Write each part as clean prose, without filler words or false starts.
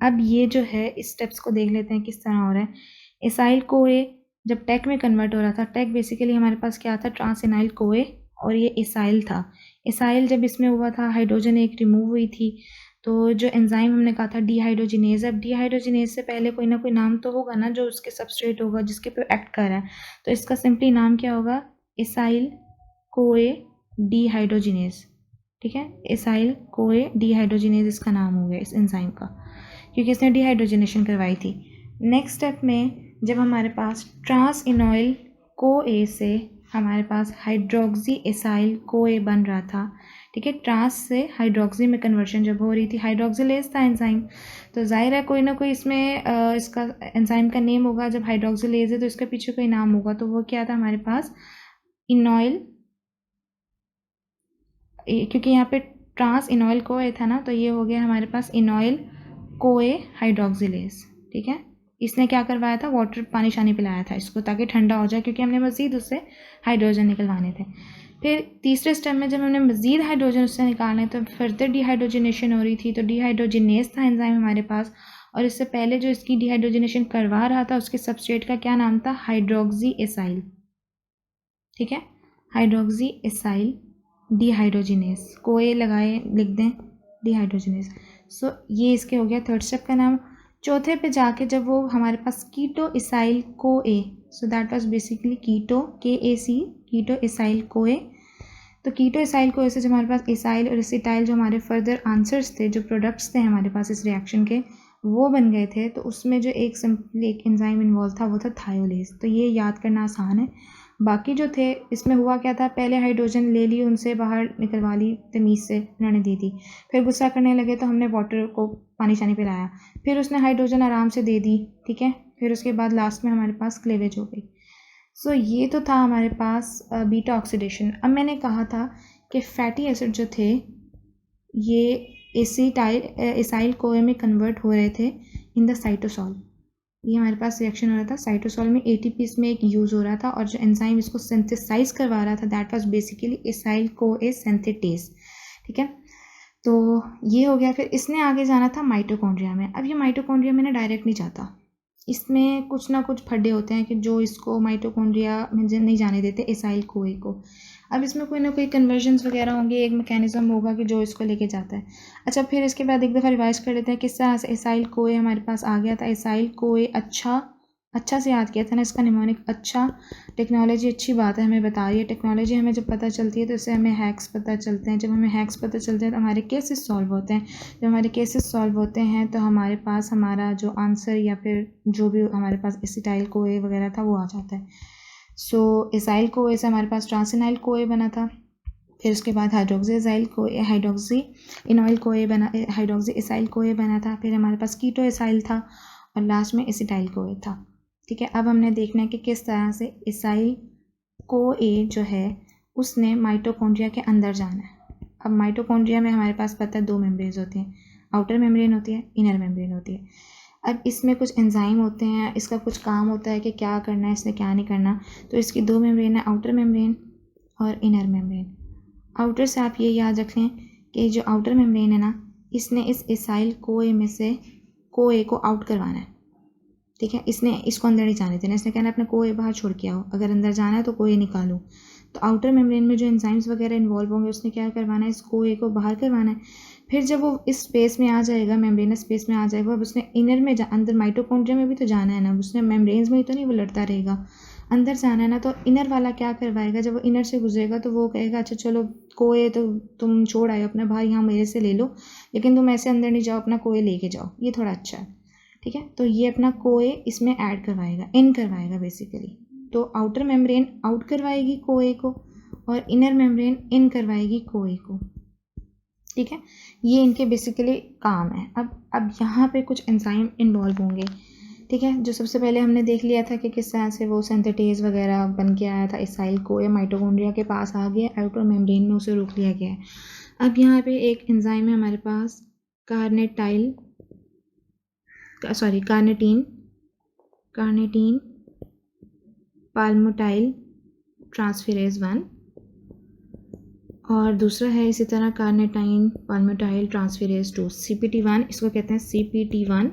अब ये जो है इस स्टेप्स को देख लेते हैं किस तरह हो रहा है। एसाइल कोए जब टेक में कन्वर्ट हो रहा था, टेक बेसिकली हमारे पास क्या था, ट्रांस एनाइल कोए, और ये एसाइल था। एसाइल जब इसमें हुआ था, हाइड्रोजन एक रिमूव हुई थी, तो जो एंजाइम हमने कहा था डीहाइड्रोजिनेज। अब डीहाइड्रोजिनेज से पहले कोई ना कोई नाम तो होगा ना जो उसके सबस्ट्रेट होगा जिसके पे एक्ट कर रहा है, तो इसका सिंपली नाम क्या होगा, एसाइल कोए डीहाइड्रोजिनेज। ठीक है, एसाइल कोए डीहाइड्रोजिनेज इसका नाम हो गया इस एंजाइम का, क्योंकि इसने डीहाइड्रोजिनेशन करवाई थी। नेक्स्ट स्टेप में जब हमारे पास ट्रांस इनॉइल कोए से हमारे पास हाइड्रोक्सी एसाइल कोए बन रहा था, ठीक है, ट्रांस से हाइड्रोक्सी में कन्वर्शन जब हो रही थी, हाइड्रोक्सिलेज था एंजाइम, तो जाहिर है कोई ना कोई इसमें इसका एंजाइम का नेम होगा। जब हाइड्रोक्सिलेज है तो इसके पीछे कोई नाम होगा, तो वो क्या था हमारे पास, इनॉइल, क्योंकि यहाँ पे ट्रांस इनॉइल कोए था ना, तो ये हो गया हमारे पास इनॉइल कोए हाइड्रोक्सिलेज। ठीक है, इसने क्या करवाया था, वाटर पानी शानी पिलाया था इसको ताकि ठंडा हो जाए, क्योंकि हमने मज़ीद उससे हाइड्रोजन निकलवाने थे। फिर तीसरे स्टेप में जब हमने मज़ीद हाइड्रोजन उससे निकालने तो फर्दर डिहाइड्रोजनेशन हो रही थी, तो डिहाइड्रोजिनेज था एंजाइम हमारे पास, और इससे पहले जो इसकी डिहाइड्रोजनेशन करवा रहा था उसके सबस्ट्रेट का क्या नाम था, हाइड्रोक्सी एसाइल। ठीक है, हाइड्रोक्सी एसाइल डिहाइड्रोजिनेज, कोए लगाए लिख दें डिहाइड्रोजिनेज। सो ये इसके हो गया थर्ड स्टेप का नाम। चौथे पे जाके जब वो हमारे पास कीटो एसाइल कोए, सो दैट वाज बेसिकली कीटो KAC, कीटो एसाइल कोए। तो कीटो एसाइल कोए से जब हमारे पास एसाइल और एसिटाइल जो हमारे फर्दर आंसर्स थे, जो प्रोडक्ट्स थे हमारे पास इस रिएक्शन के, वो बन गए थे, तो उसमें जो एक सिंपली एक एंजाइम इन्वॉल्व था वो था थायोलेज। तो ये याद करना आसान है। बाकी जो थे इसमें हुआ क्या था, पहले हाइड्रोजन ले ली, उनसे बाहर निकलवा ली तमीज़ से, उन्होंने दी थी। फिर गुस्सा करने लगे तो हमने वाटर को पानी शानी पिलाया, फिर उसने हाइड्रोजन आराम से दे दी। ठीक है, फिर उसके बाद लास्ट में हमारे पास क्लेवेज हो गई। सो ये तो था हमारे पास बीटा ऑक्सीडेशन। अब मैंने कहा था कि फैटी एसिड जो थे ये एसाइल कोए में कन्वर्ट हो रहे थे इन द साइटोसॉल। ये हमारे पास रिएक्शन हो रहा था साइटोसॉल में, ATP इसमें एक यूज़ हो रहा था, और जो एंजाइम इसको सिंथेसाइज करवा रहा था दैट वाज बेसिकली एसाइल कोए सिंथेटेज। ठीक है, तो ये हो गया। फिर इसने आगे जाना था माइटोकॉन्ड्रिया में। अब ये माइटोकॉन्ड्रिया में ना डायरेक्ट नहीं जाता, इसमें कुछ ना कुछ फड्डे होते हैं कि जो इसको माइटोकॉन्ड्रिया में नहीं जाने देते एसाइल कोए को। अब इसमें कोई ना कोई कन्वर्जन्स वगैरह होंगे, एक मैकेनिज्म होगा कि जो इसको लेके जाता है। अच्छा, फिर इसके बाद एक दफ़ा रिवाइज कर लेते हैं किस तरह से एसाइल कोए हमारे पास आ गया था। एसाइल कोए अच्छा से याद किया था ना, इसका निमोनिक अच्छा। टेक्नोलॉजी अच्छी बात है, हमें बता रही है टेक्नोलॉजी, हमें जब पता चलती है तो इससे हमें हैक्स पता चलते हैं। जब हमें हैक्स पता चलते हैं तो हमारे केसेस सॉल्व होते हैं। जब हमारे केसेस सॉल्व होते हैं तो हमारे पास हमारा जो आंसर या फिर जो भी हमारे पास एसिटाइल कोए वगैरह था वो आ जाता है। सो एसाइल कोए से हमारे पास ट्रांसिनाइल कोए बना था, फिर उसके बाद हाइड्रोक्सी एसाइल कोए, हाइड्रोक्सी इनॉइल कोए बना, हाइड्रोक्सी एसाइल कोए बना था, फिर हमारे पास कीटो एसाइल था, और लास्ट में एसिटाइल कोए था। ठीक है, अब हमने देखना है कि किस तरह से एसाइल कोए जो है उसने माइटोकॉन्ड्रिया के अंदर जाना है। अब माइटोकॉन्ड्रिया में हमारे पास पता है दो मेम्ब्रेन्स होती हैं, आउटर मेम्ब्रेन होती है, इनर मेम्ब्रेन होती है। अब इसमें कुछ एंजाइम होते हैं, इसका कुछ काम होता है कि क्या करना है इसने क्या नहीं करना। तो इसकी दो मेम्ब्रेन है, आउटर मेम्ब्रेन और इनर मेम्ब्रेन। आउटर से आप ये याद रख लें कि जो आउटर मेम्ब्रेन है ना, इसने इस एसाइल कोए में से कोए को आउट करवाना है। ठीक है, इसने इसको अंदर नहीं जाने देना, इसने कहना अपने कोए बाहर छोड़ के आओ, अगर अंदर जाना है तो कोए निकालो। तो आउटर मेम्ब्रेन में जो एंजाइम्स वगैरह इन्वॉल्व होंगे उसने क्या करवाना है, इस कोए को बाहर करवाना है। फिर जब वो इस स्पेस में आ जाएगा, मेम्ब्रेनस स्पेस में आ जाएगा, अब उसने इनर में अंदर माइटोकॉन्ड्रिया में भी तो जाना है ना, उसने मेम्ब्रेन्स में ही तो नहीं वो लड़ता रहेगा, अंदर जाना है ना। तो इनर वाला क्या करवाएगा, जब वो इनर से गुजरेगा तो वो कहेगा अच्छा चलो कोए तो तुम छोड़ आए अपना भाई, यहाँ मेरे से ले लो, लेकिन तुम ऐसे अंदर नहीं जाओ, अपना कोए लेके जाओ, ये थोड़ा अच्छा है। ठीक है, तो ये अपना कोए इसमें ऐड करवाएगा, इन करवाएगा बेसिकली। तो आउटर मेम्ब्रेन आउट करवाएगी कोए को और इनर मेम्ब्रेन इन करवाएगी कोए को। ठीक है, ये इनके बेसिकली काम है। अब यहाँ पे कुछ एंजाइम इन्वॉल्व होंगे। ठीक है, जो सबसे पहले हमने देख लिया था कि किस तरह से वो सिंथेटेज वगैरह बन के आया था, एसाइल को या माइटोकॉन्ड्रिया के पास आ गया, आउटर मेम्ब्रेन में उसे रोक लिया गया है। अब यहाँ पे एक एंजाइम है हमारे पास कार्नेटीन पाल्मोटाइल ट्रांसफेरेज 1, और दूसरा है इसी तरह कार्निटाइन पाल्मिटाइल ट्रांसफेरेज 2 CPT1, इसको कहते हैं CPT1,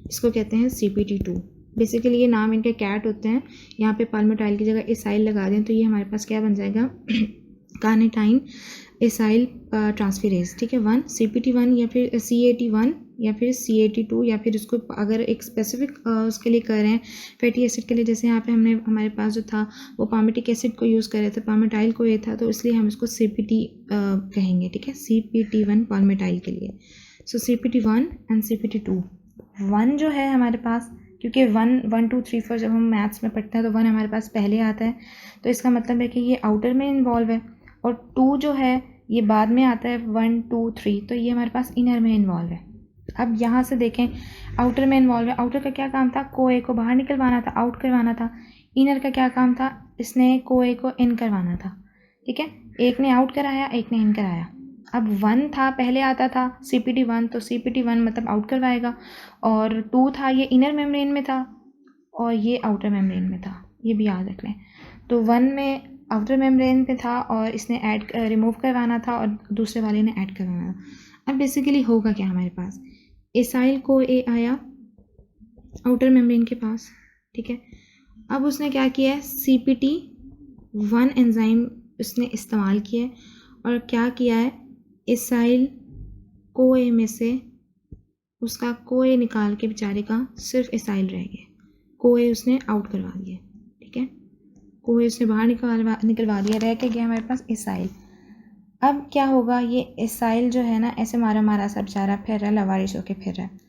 इसको कहते हैं CPT2। बेसिकली ये नाम इनके कैट होते हैं। यहाँ पे पाल्मिटाइल की जगह एसाइल लगा दें तो ये हमारे पास क्या बन जाएगा कार्निटाइन एसाइल ट्रांसफेरेज, ठीक है। 1 CPT1 या फिर CAT1 या फिर CAT2 या फिर इसको अगर एक स्पेसिफिक उसके लिए कर रहे हैं फैटी एसिड के लिए, जैसे यहाँ पे हमने हमारे पास जो था वो पामिटिक एसिड को यूज़ कर रहे थे, पामिटाइल को ये था, तो इसलिए हम इसको CPT कहेंगे, ठीक है, CPT1 पाल्मिटाइल के लिए। सो CPT1 एंड CPT2। 1 जो है हमारे पास, क्योंकि 1 2 3 4 जब हम मैथ्स में पढ़ते हैं तो 1 हमारे पास पहले आता है, तो इसका मतलब है कि ये आउटर में इन्वॉल्व है, और 2 जो है ये बाद में आता है 1 2 3, तो ये हमारे पास इनर में इन्वॉल्व है। अब यहाँ से देखें आउटर में इन्वॉल्व है, आउटर का क्या काम था, कोए को बाहर निकलवाना था, आउट करवाना था। इनर का क्या काम था, इसने कोए को इन करवाना था, ठीक है। एक ने आउट कराया, एक ने इन कराया। अब 1 था पहले आता था CPT1, तो CPT1 मतलब आउट करवाएगा, और 2 था ये इनर मेम्ब्रेन में था और ये आउटर मेम्ब्रेन में था, ये भी याद रख लें। तो 1 में आउटर मेम्ब्रेन पे था और इसने रिमूव करवाना था और दूसरे वाले ने ऐड करवाना था। अब बेसिकली होगा क्या हमारे पास, एसाइल को ए आया आउटर मेम्ब्रेन के पास, ठीक है। अब उसने क्या किया है, CPT1 एंजाइम उसने इस्तेमाल किया है और क्या किया है, एसाइल कोए में से उसका कोए निकाल के बेचारे का सिर्फ एसाइल रह गया, कोए उसने आउट करवा दिया, ठीक है, कोए उसने बाहर निकलवा दिया, रह के गया हमारे पास एसाइल। अब क्या होगा, ये एसाइल जो है ना ऐसे मारा मारा सा बेचारा फिर रहा है, लवारिश होके फिर रहा है।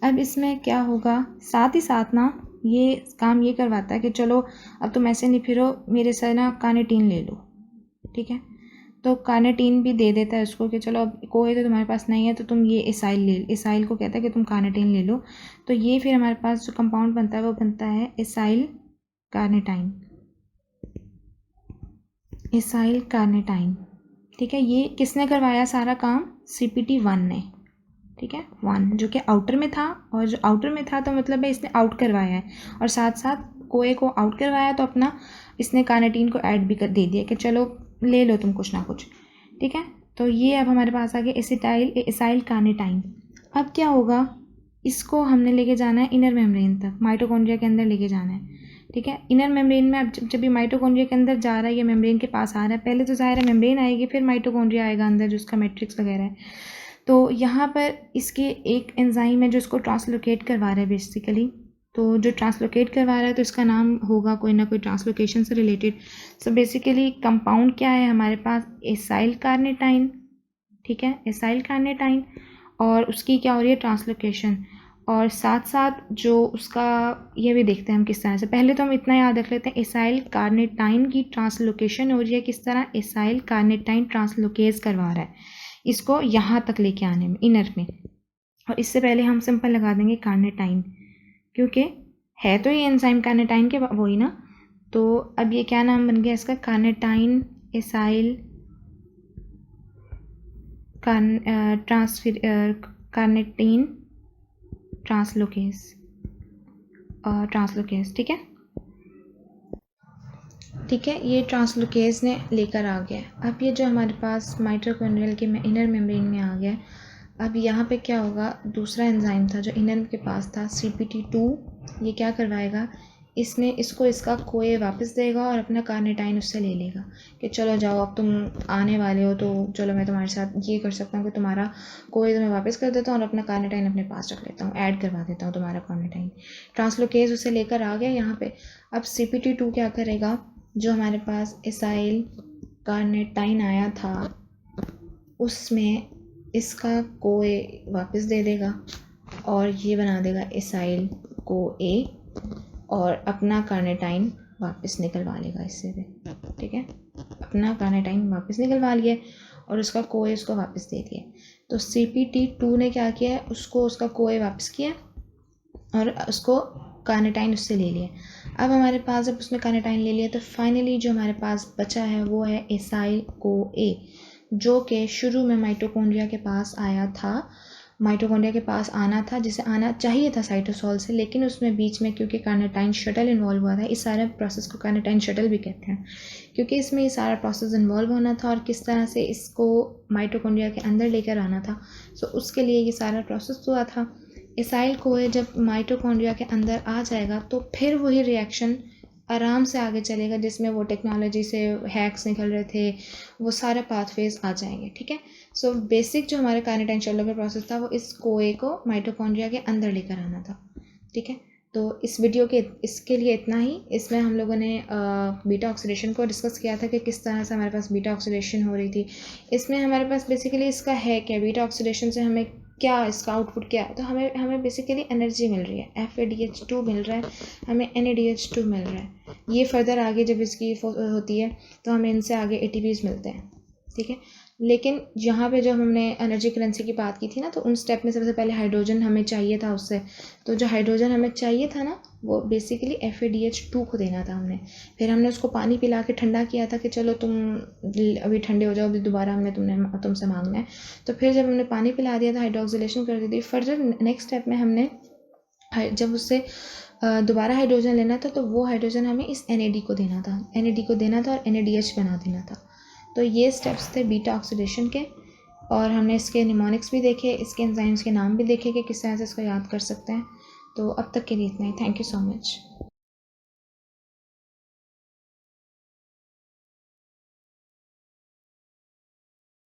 अब इसमें क्या होगा, साथ ही साथ ना ये काम ये करवाता है कि चलो अब तुम ऐसे नहीं फिरो, मेरे से ना कार्निटीन ले लो, ठीक है। तो कार्निटीन भी दे देता है उसको कि चलो अब कोई तो तुम्हारे पास नहीं है तो तुम ये एसाइल को कहता है कि तुम कार्निटीन ले लो। तो ये फिर हमारे पास जो कंपाउंड बनता है वो बनता है एसाइल कार्निटाइन, ठीक है। ये किसने करवाया सारा काम, CPT1 ने, ठीक है। 1 जो कि आउटर में था, और जो आउटर में था तो मतलब है इसने आउट करवाया है, और साथ साथ कोए को आउट करवाया, तो अपना इसने कार्निटीन को ऐड भी कर दे दिया कि चलो ले लो तुम कुछ ना कुछ, ठीक है। तो ये अब हमारे पास आ गया एसाइल कार्निटाइन। अब क्या होगा, इसको हमने लेके जाना है इनर मेम्ब्रेन तक, माइटोकॉन्ड्रिया के अंदर लेके जाना है, ठीक है। इनर मेम्ब्रेन में अब जब ये माइटोकॉन्ड्रिया के अंदर जा रहा है, ये मेम्ब्रेन के पास आ रहा है, पहले तो ज़ाहिर है मेम्ब्रेन आएगी, फिर माइटोकॉन्ड्रिया आएगा अंदर जो उसका मैट्रिक्स वगैरह है। तो यहाँ पर इसके एक एंजाइम है जो इसको ट्रांसलोकेट करवा रहा है बेसिकली, तो जो ट्रांसलोकेट करवा रहा है तो इसका नाम होगा कोई ना कोई ट्रांसलोकेशन से रिलेटेड। सो बेसिकली कंपाउंड क्या है हमारे पास, एसाइल कार्निटाइन, ठीक है, एसाइल कार्निटाइन, और उसकी क्या हो रही है, ट्रांसलोकेशन, और साथ साथ जो उसका ये भी देखते हैं हम किस तरह से। पहले तो हम इतना याद रख लेते हैं, एसाइल कार्निटाइन की ट्रांसलोकेशन हो रही है किस तरह, एसाइल कार्निटाइन ट्रांसलोकेज करवा रहा है इसको यहाँ तक लेके आने में इनर में। और इससे पहले हम सिंपल लगा देंगे कार्निटाइन, क्योंकि है तो ये एंजाइम कार्निटाइन के वही ना। तो अब ये क्या नाम बन गया इसका, कार्निटाइन एसाइल कार्निटीन ट्रांसलोकेज, ठीक है, ठीक है। ये ट्रांसलोकेज ने लेकर आ गया। अब ये जो हमारे पास माइटोकॉन्ड्रियल के इनर मेम्ब्रेन में आ गया। अब यहाँ पे क्या होगा, दूसरा एंजाइम था जो इनर के पास था CPT2, ये क्या करवाएगा, इसने इसको इसका कोए वापस देगा और अपना कार्निटाइन उससे ले लेगा कि चलो जाओ अब तुम आने वाले हो तो चलो मैं तुम्हारे साथ ये कर सकता हूँ कि तुम्हारा कोए तुम्हें वापस कर देता हूँ और अपना कार्निटाइन अपने पास रख लेता हूँ, ऐड करवा देता हूँ तुम्हारा कार्निटाइन। ट्रांसलोकेज उसे लेकर आ गया यहाँ पे। अब CPT2 क्या करेगा, जो हमारे पास एसाइल कार्निटाइन आया था उसमें इसका कोए वापस दे देगा और ये बना देगा एसाइल को ए और अपना कार्निटाइन वापस निकलवा लेगा इससे भी, ठीक है। अपना कार्निटाइन वापस निकलवा लिया और उसका कोए उसको वापस दे दिया। तो CPT2 ने क्या किया, उसको उसका कोए वापस किया और उसको कार्निटाइन उससे ले लिया। अब हमारे पास जब उसने कार्निटाइन ले लिया तो फाइनली जो हमारे पास बचा है वो है एसाइल को ए, जो कि शुरू में माइटोकॉन्ड्रिया के पास आया था माइटोकॉन्ड्रिया के पास आना था, जिसे आना चाहिए था साइटोसोल से, लेकिन उसमें बीच में क्योंकि कार्निटाइन शटल इन्वॉल्व हुआ था, इस सारे प्रोसेस को कार्निटाइन शटल भी कहते हैं, क्योंकि इसमें ये सारा प्रोसेस इन्वॉल्व होना था और किस तरह से इसको माइटोकॉन्ड्रिया के अंदर लेकर आना था, सो उसके लिए ये सारा प्रोसेस हुआ था। एसाइल कोए जब माइटोकॉन्ड्रिया के अंदर आ जाएगा तो फिर वही रिएक्शन आराम से आगे चलेगा, जिसमें वो टेक्नोलॉजी से हैक्स निकल रहे थे, वो सारे पाथवेज आ जाएंगे। ठीक है, सो बेसिक जो हमारे कार्निटाइन शटल का प्रोसेस था वो इस कोए को माइटोकॉन्ड्रिया के अंदर लेकर आना था। ठीक है, तो इस वीडियो के इसके लिए इतना ही। इसमें हम लोगों ने बीटा ऑक्सीडेशन को डिस्कस किया था कि किस तरह से हमारे पास बीटा ऑक्सीडेशन हो रही थी। इसमें हमारे पास बेसिकली इसका है क्या, बीटा ऑक्सीडेशन से हमें क्या, इसका आउटपुट क्या है, तो हमें बेसिकली एनर्जी मिल रही है, FADH2 मिल रहा है, हमें NADH2 मिल रहा है। ये फर्दर आगे जब इसकी होती है तो हमें इनसे आगे ATPs मिलते हैं। ठीक है, लेकिन यहाँ पे जब हमने एनर्जी करेंसी की बात की थी ना, तो उन स्टेप में सबसे पहले हाइड्रोजन हमें चाहिए था उससे, तो जो हाइड्रोजन हमें चाहिए था ना वो बेसिकली FADH2 को देना था हमने। फिर हमने उसको पानी पिला के ठंडा किया था कि चलो तुम अभी ठंडे हो जाओ, अभी दोबारा हमने तुमसे मांगना है। तो फिर जब हमने पानी पिला दिया था, हाइड्रोक्सिलेशन कर दी थी, फर्दर नेक्स्ट स्टेप में हमने जब उससे दोबारा हाइड्रोजन लेना था तो वो हाइड्रोजन हमें इस NAD को देना था, NAD को देना था और NADH बना देना था। तो ये स्टेप्स थे बीटा ऑक्सीडेशन के, और हमने इसके निमोनिक्स भी देखे, इसके एंजाइम्स के नाम भी देखे कि किस तरह से इसको याद कर सकते हैं। तो अब तक के लिए इतना ही। Thank you so much.